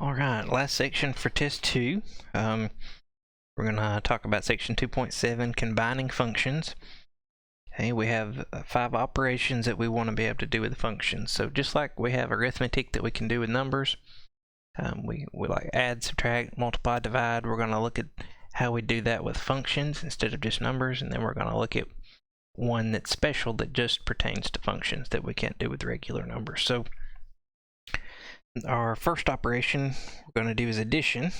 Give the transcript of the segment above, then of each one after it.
Alright, last section for test 2. We're going to talk about section 2.7, combining functions. Okay, we have 5 operations that we want to be able to do with functions. So just like we have arithmetic that we can do with numbers, we like add, subtract, multiply, divide. We're going to look at how we do that with functions instead of just numbers, and then we're going to look at one that's special that just pertains to functions that we can't do with regular numbers. So our first operation we're going to do is addition.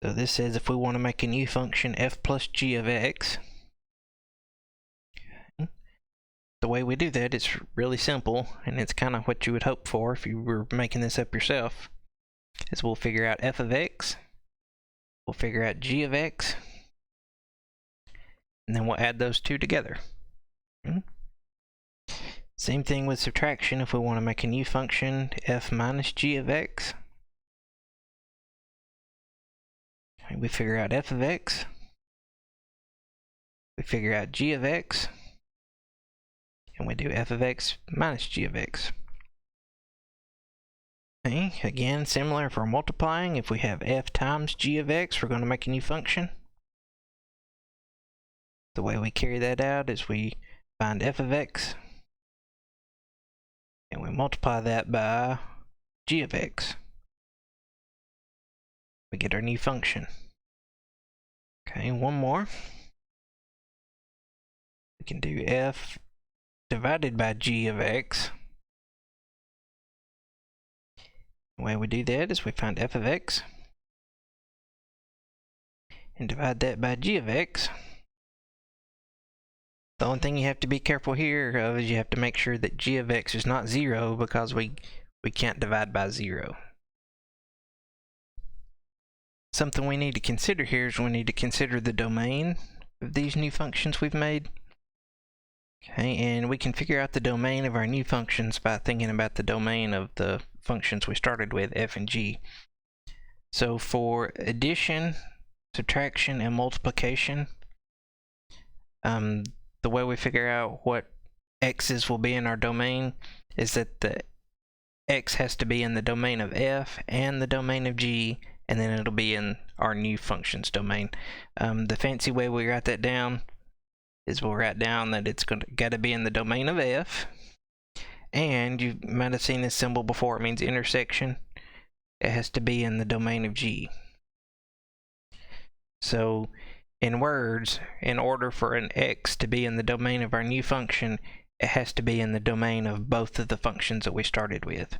So this says if we want to make a new function f plus g of x, the way we do that is really simple, and it's kind of what you would hope for if you were making this up yourself, is we'll figure out f of x, we'll figure out g of x, and then we'll add those two together. Same thing with subtraction. If we want to make a new function, f minus g of x, we figure out f of x, we figure out g of x, and we do f of x minus g of x. Okay, again, similar for multiplying. If we have f times g of x, we're going to make a new function. The way we carry that out is we find f of x, and we multiply that by g of x. We get our new function. Okay, one more. We can do f divided by g of x. The way we do that is we find f of x and divide that by g of x. The only thing you have to be careful here of is you have to make sure that g of x is not 0, because we can't divide by 0. Something we need to consider here is we need to consider the domain of these new functions we've made. Okay, and we can figure out the domain of our new functions by thinking about the domain of the functions we started with, f and g. So for addition, subtraction, and multiplication, the way we figure out what x's will be in our domain is that the x has to be in the domain of f and the domain of g, and then it'll be in our new functions domain. The fancy way we write that down is we'll write down that it's got to be in the domain of f, and you might have seen this symbol before. It means intersection. It has to be in the domain of g. So in words, in order for an x to be in the domain of our new function, it has to be in the domain of both of the functions that we started with.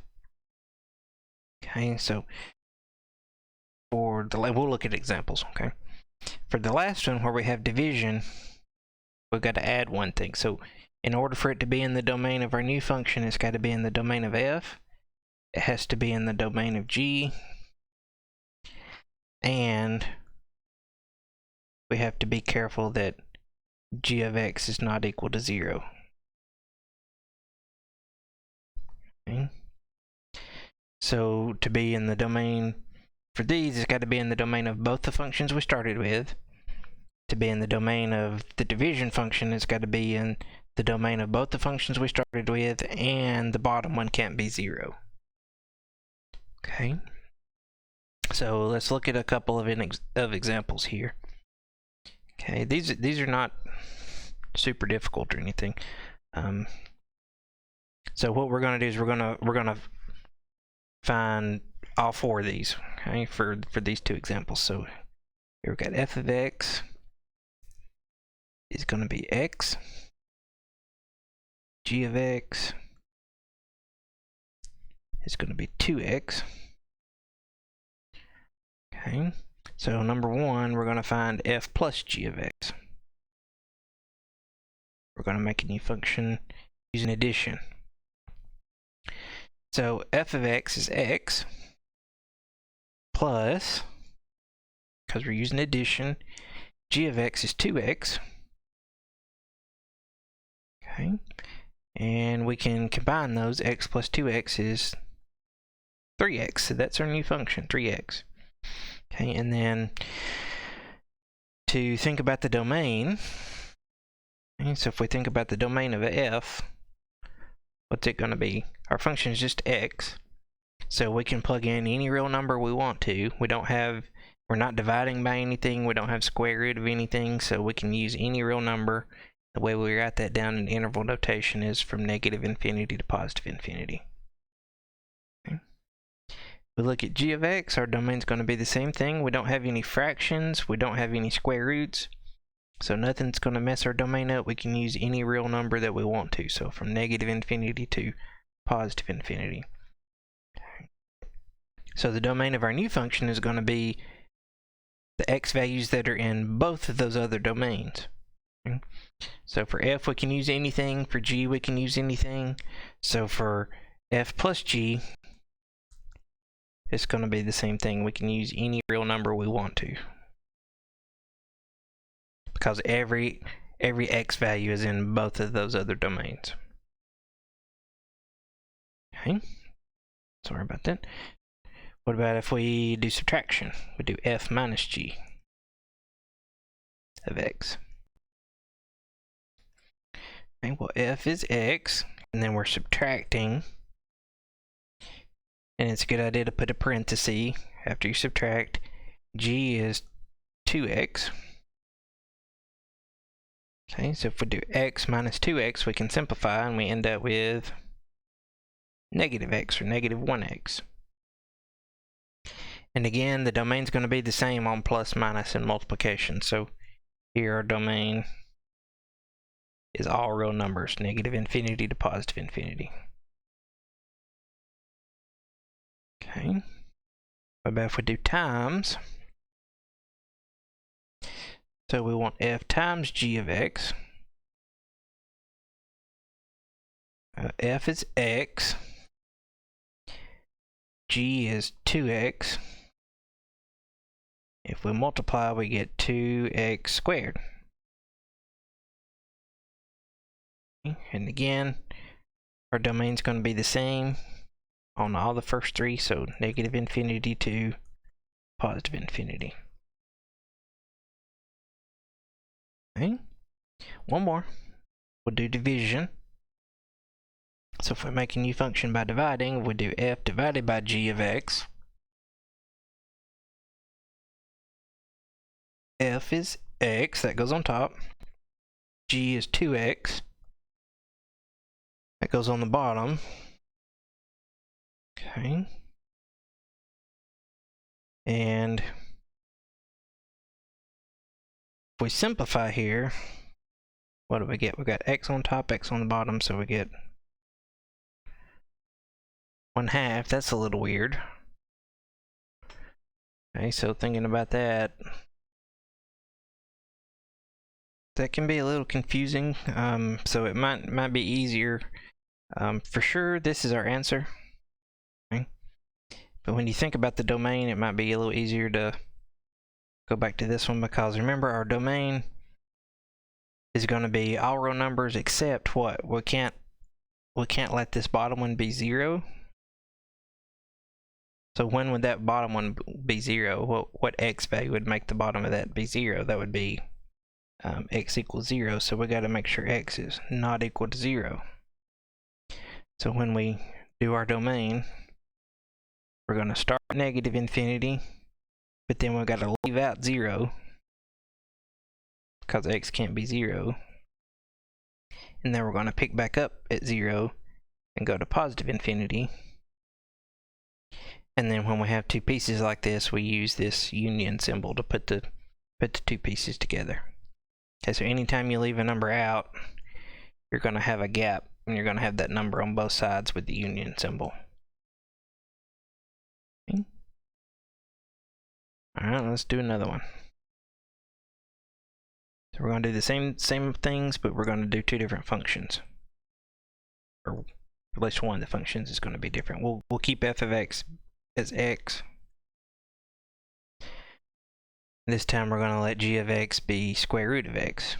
Okay, so for the we'll look at examples. Okay, for the last one where we have division, we've got to add one thing. So in order for it to be in the domain of our new function, it's got to be in the domain of f, it has to be in the domain of g, and we have to be careful that g of x is not equal to 0. Okay. So to be in the domain for these, it's got to be in the domain of both the functions we started with. To be in the domain of the division function, it's got to be in the domain of both the functions we started with, and the bottom one can't be 0. Okay. So let's look at a couple of examples here. Okay, these are not super difficult or anything. So what we're going to do is we're going to find all 4 of these. Okay, for these 2 examples. So here we've got f of x is going to be x, g of x is going to be 2x. Okay. So number 1, we're going to find f plus g of x. We're going to make a new function using addition. So f of x is x plus, because we're using addition, g of x is 2x. Okay. And we can combine those. X plus 2x is 3x. So that's our new function, 3x. Okay, and then to think about the domain, okay, so if we think about the domain of f, what's it going to be? Our function is just x. So we can plug in any real number we want to. We're not dividing by anything. We don't have square root of anything, so we can use any real number. The way we write that down in interval notation is from negative infinity to positive infinity. Okay. We look at g of x, our domain's going to be the same thing. We don't have any fractions, we don't have any square roots, so nothing's going to mess our domain up. We can use any real number that we want to, so from negative infinity to positive infinity. So the domain of our new function is going to be the x values that are in both of those other domains. Okay. So for f we can use anything, for g we can use anything. So for f plus g, it's going to be the same thing. We can use any real number we want to, because every x value is in both of those other domains. Okay, sorry about that. What about if we do subtraction? We do f minus g of x. Okay, well, f is x, and then we're subtracting. And it's a good idea to put a parenthesis after you subtract. G is 2x. Okay, so if we do x minus 2x, we can simplify, and we end up with negative x, or negative 1x. And again, the domain's going to be the same on plus, minus, and multiplication. So here our domain is all real numbers, negative infinity to positive infinity. Okay, what about if we do times? So we want f times g of x. F is x, g is 2x. If we multiply, we get 2x squared. And again, our domain's going to be the same on all the first three, so negative infinity to positive infinity. Okay, one more. We'll do division. So if we make a new function by dividing, we do f divided by g of x. F is x, that goes on top. G is 2x. That goes on the bottom. Okay. And if we simplify here, what do we get? We got x on top, x on the bottom, so we get 1/2. That's a little weird. Okay, so thinking about that, that can be a little confusing. So it might be easier. For sure, this is our answer. Okay. But when you think about the domain, it might be a little easier to go back to this one, because remember, our domain is going to be all real numbers except what? We can't let this bottom one be 0. So when would that bottom one be 0? What x value would make the bottom of that be 0? That would be x equals 0. So we got to make sure x is not equal to 0. So when we do our domain, we're going to start at negative infinity, but then we've got to leave out 0 because x can't be 0. And then we're going to pick back up at 0 and go to positive infinity. And then when we have two pieces like this, we use this union symbol to put the two pieces together. Okay, so anytime you leave a number out, you're going to have a gap, and you're going to have that number on both sides with the union symbol. Okay. All right, let's do another one. So we're going to do the same things, but we're going to do two different functions. Or at least one of the functions is going to be different. We'll keep f of x as x. This time we're going to let g of x be square root of x.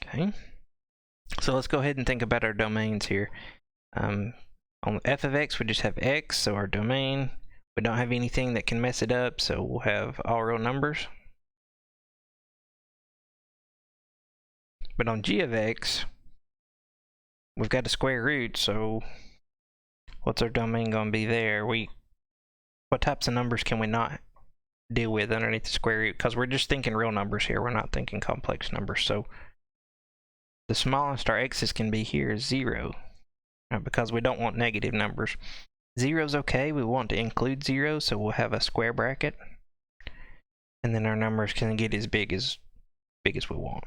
Okay. So let's go ahead and think about our domains here. On f of x, we just have x, so our domain, we don't have anything that can mess it up, so we'll have all real numbers. But on g of x, we've got a square root, so what's our domain going to be there? What types of numbers can we not deal with underneath the square root? Because we're just thinking real numbers here. We're not thinking complex numbers. So the smallest our x's can be here is 0, right? Because we don't want negative numbers. 0 is okay. We want to include 0, so we'll have a square bracket. And then our numbers can get as big as we want.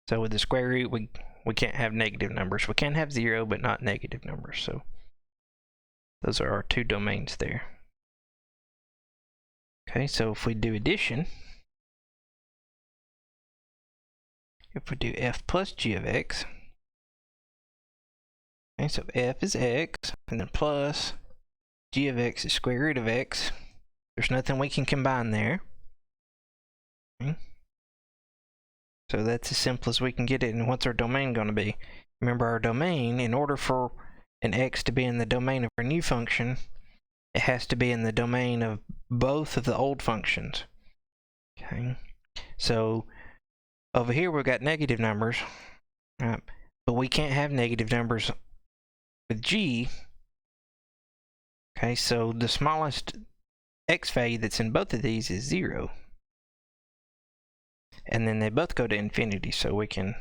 So with the square root, we can't have negative numbers. We can have 0, but not negative numbers. So those are our two domains there. Okay, so if we do addition, if we do f plus g of x, okay, so f is x, and then plus g of x is square root of x. There's nothing we can combine there. Okay. So that's as simple as we can get it. And what's our domain going to be? Remember, our domain, in order for an x to be in the domain of our new function, it has to be in the domain of both of the old functions. Okay, so over here we've got negative numbers, right? But we can't have negative numbers with g. Okay, so the smallest x value that's in both of these is 0. And then they both go to infinity, so we can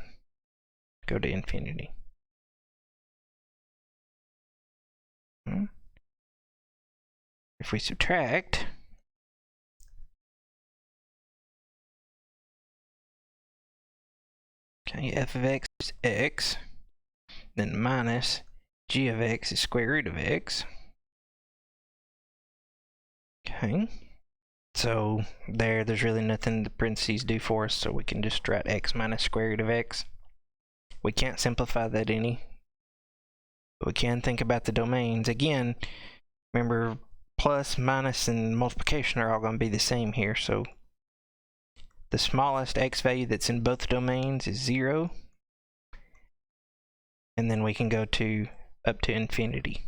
go to infinity. If we subtract, okay, f of x is x, then minus g of x is square root of x. Okay, so there's really nothing the parentheses do for us, so we can just write x minus square root of x. We can't simplify that any, but we can think about the domains. Again, remember, plus, minus, and multiplication are all going to be the same here, so the smallest x value that's in both domains is 0, and then we can go to up to infinity.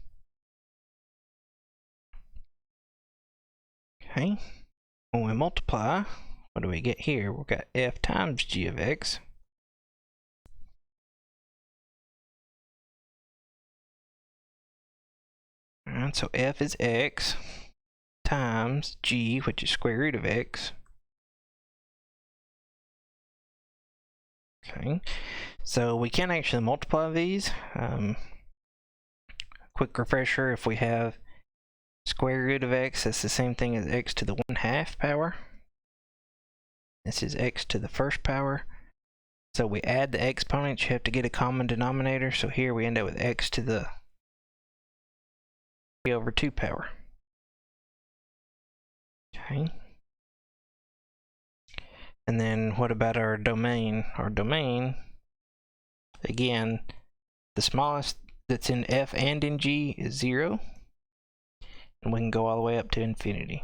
Okay, when we multiply, what do we get here? We've got f times g of x. Alright, so f is x times g, which is square root of x. Okay, so we can actually multiply these. Quick refresher, if we have square root of x, that's the same thing as x to the 1/2 power. This is x to the first power. So we add the exponents, you have to get a common denominator. So here we end up with x to the 3 over 2 power. Okay. And then what about our domain? Our domain, again, the smallest that's in f and in g is 0. And we can go all the way up to infinity.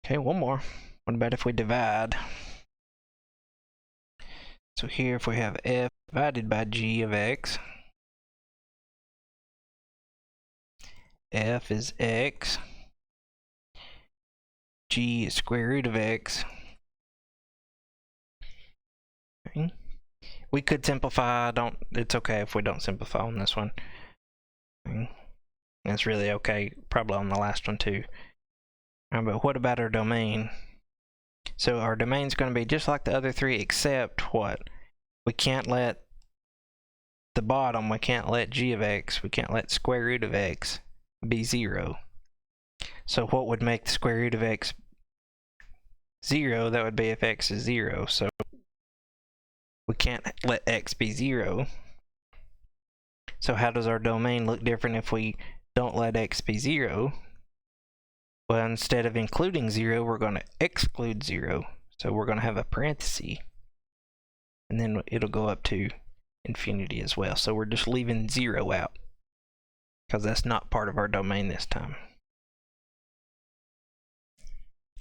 Okay, one more. What about if we divide? So here, if we have f divided by g of x, f is x, g is square root of x. Okay. We could simplify, it's okay if we don't simplify on this one. Okay. That's really okay, probably on the last one too. But what about our domain? So our domain is going to be just like the other three, except what? We can't let the bottom, we can't let g of x, we can't let square root of x be 0. So what would make the square root of x 0? That would be if x is 0. So we can't let x be 0. So how does our domain look different if we don't let x be 0? Well, instead of including 0, we're going to exclude 0. So we're going to have a parenthesis. And then it'll go up to infinity as well. So we're just leaving 0 out, because that's not part of our domain this time.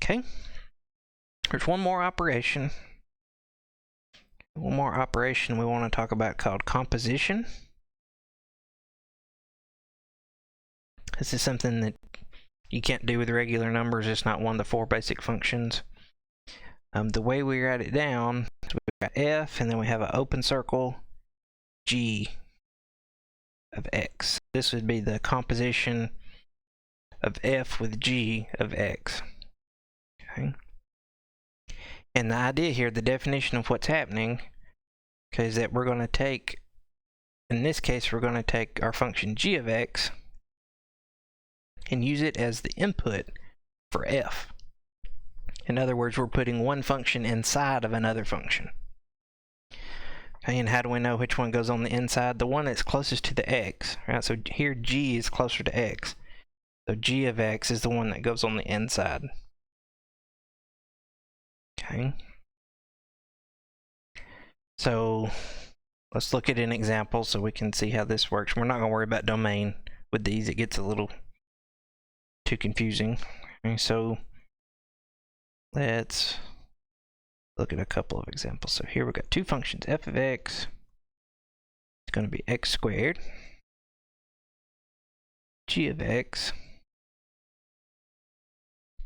Okay. There's one more operation. One more operation we want to talk about called composition. This is something that you can't do with regular numbers. It's not one of the 4 basic functions. The way we write it down So we've got f, and then we have an open circle g of x. This would be the composition of f with g of x. Okay. And the idea here, the definition of what's happening, okay, is that we're going to take, in this case, we're going to take our function g of x and use it as the input for f. In other words, we're putting one function inside of another function. Okay, and how do we know which one goes on the inside? The one that's closest to the x, right? So here g is closer to x. So g of x is the one that goes on the inside. Okay. So let's look at an example so we can see how this works. We're not going to worry about domain with these. It gets a little too confusing. Okay, so let's look at a couple of examples. So here we've got two functions. F of x is going to be x squared. G of x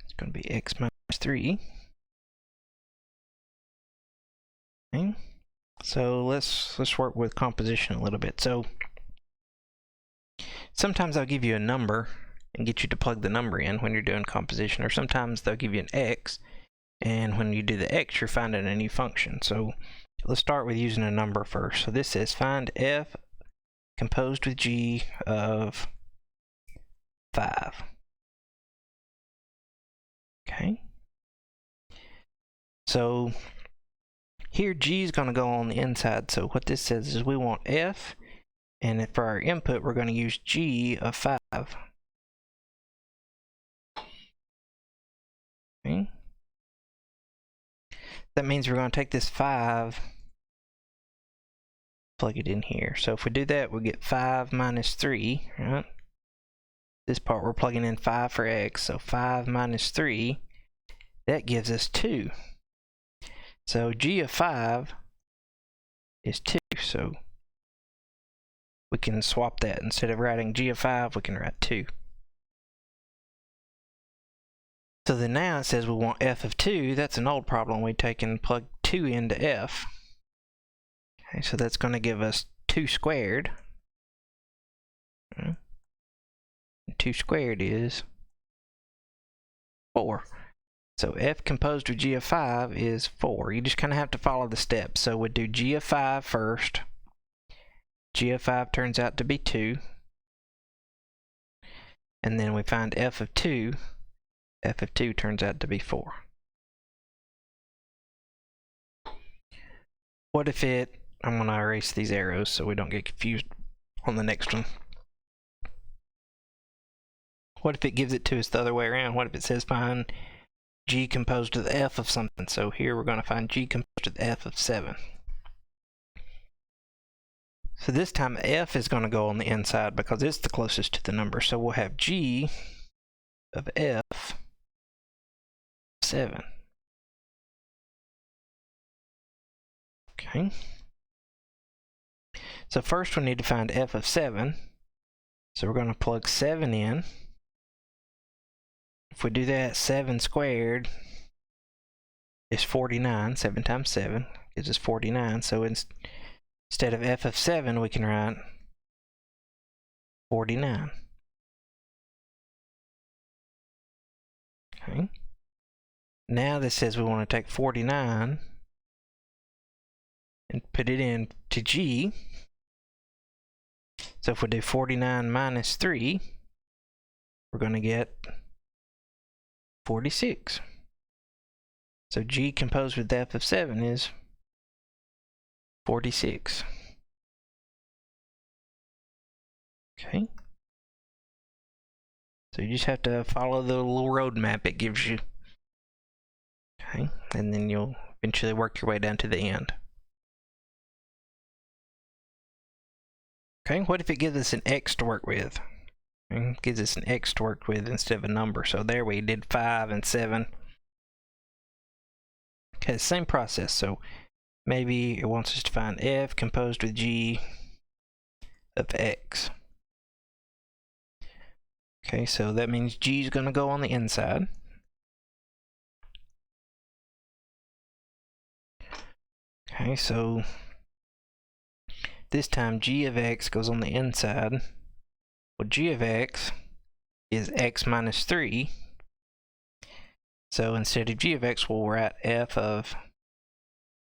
is going to be x minus 3. Okay. So let's work with composition a little bit. So sometimes I'll give you a number and get you to plug the number in when you're doing composition, or sometimes they'll give you an x, and when you do the x, you're finding a new function. So let's start with using a number first. So this says find f composed with g of 5. Okay. So here g is going to go on the inside. So what this says is we want f, and for our input, we're going to use g of 5. Okay. That means we're going to take this 5, plug it in here. So if we do that, we'll get 5 minus 3, right? This part we're plugging in 5 for x, so 5 minus 3, that gives us 2. So g of 5 is 2, so we can swap that. Instead of writing g of 5, we can write 2. So then now it says we want f of 2. That's an old problem. We take and plug 2 into f. Okay, so that's going to give us 2 squared. 2 squared is 4. So f composed with g of 5 is 4. You just kind of have to follow the steps. So we'd do g of 5 first. G of 5 turns out to be 2. And then we find f of 2. F of 2 turns out to be 4. What if it, I'm going to erase these arrows so we don't get confused on the next one. What if it gives it to us the other way around? What if it says find g composed of the f of something? So here we're going to find g composed of the f of 7. So this time f is going to go on the inside because it's the closest to the number. So we'll have g of f 7. Okay. So first we need to find f of 7. So we're going to plug 7 in. If we do that, 7 squared is 49. 7 times 7 gives us 49. So instead of f of 7, we can write 49. Okay. Now this says we want to take 49 and put it in to g. So if we do 49 minus 3, we're going to get 46. So g composed with f of 7 is 46. Okay. So you just have to follow the little roadmap it gives you. Okay, and then you'll eventually work your way down to the end. Okay, what if it gives us an x to work with? It gives us an x to work with instead of a number. So there we did 5 and 7. Okay, same process. So maybe it wants us to find f composed with g of x. Okay, so that means g is going to go on the inside. Okay, so this time g of x goes on the inside. Well, g of x is x minus 3. So instead of g of x, we'll write f of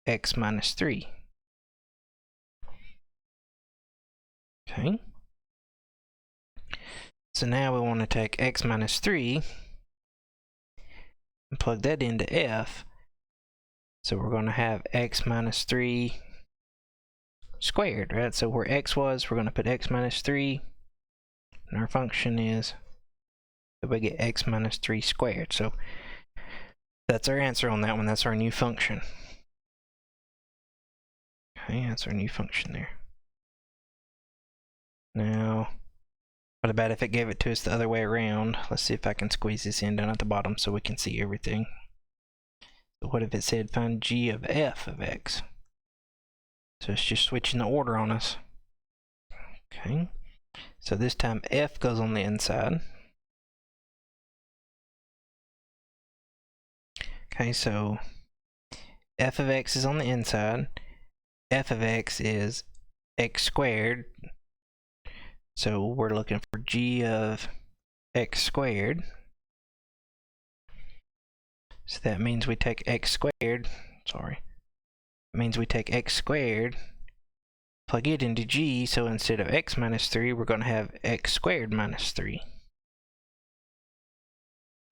x minus 3. Okay. So now we want to take x minus 3 and plug that into f. So we're going to have x minus 3 squared, right? So where x was, we're going to put x minus 3. And our function is that we get x minus 3 squared. So that's our answer on that one. That's our new function. Okay, that's our new function there. Now, what about if it gave it to us the other way around? Let's see if I can squeeze this in down at the bottom so we can see everything. So what if it said find g of f of x? So it's just switching the order on us. Okay, so this time f goes on the inside. Okay, so f of x is on the inside. F of x is x squared. So we're looking for g of x squared. So that means we take x squared, sorry. It means we take x squared, plug it into g, so instead of x minus 3, we're going to have x squared minus 3.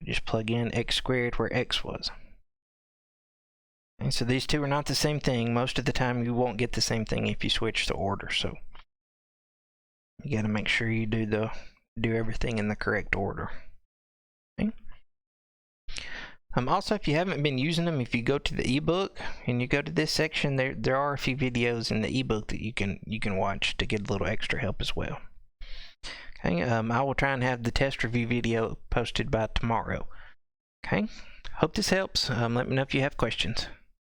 Just plug in x squared where x was. And so these two are not the same thing. Most of the time you won't get the same thing if you switch the order, so you got to make sure you do everything in the correct order. Okay. Also, if you haven't been using them, if you go to the ebook and you go to this section, there are a few videos in the ebook that you can watch to get a little extra help as well. Okay, I will try and have the test review video posted by tomorrow. Okay, hope this helps. Let me know if you have questions.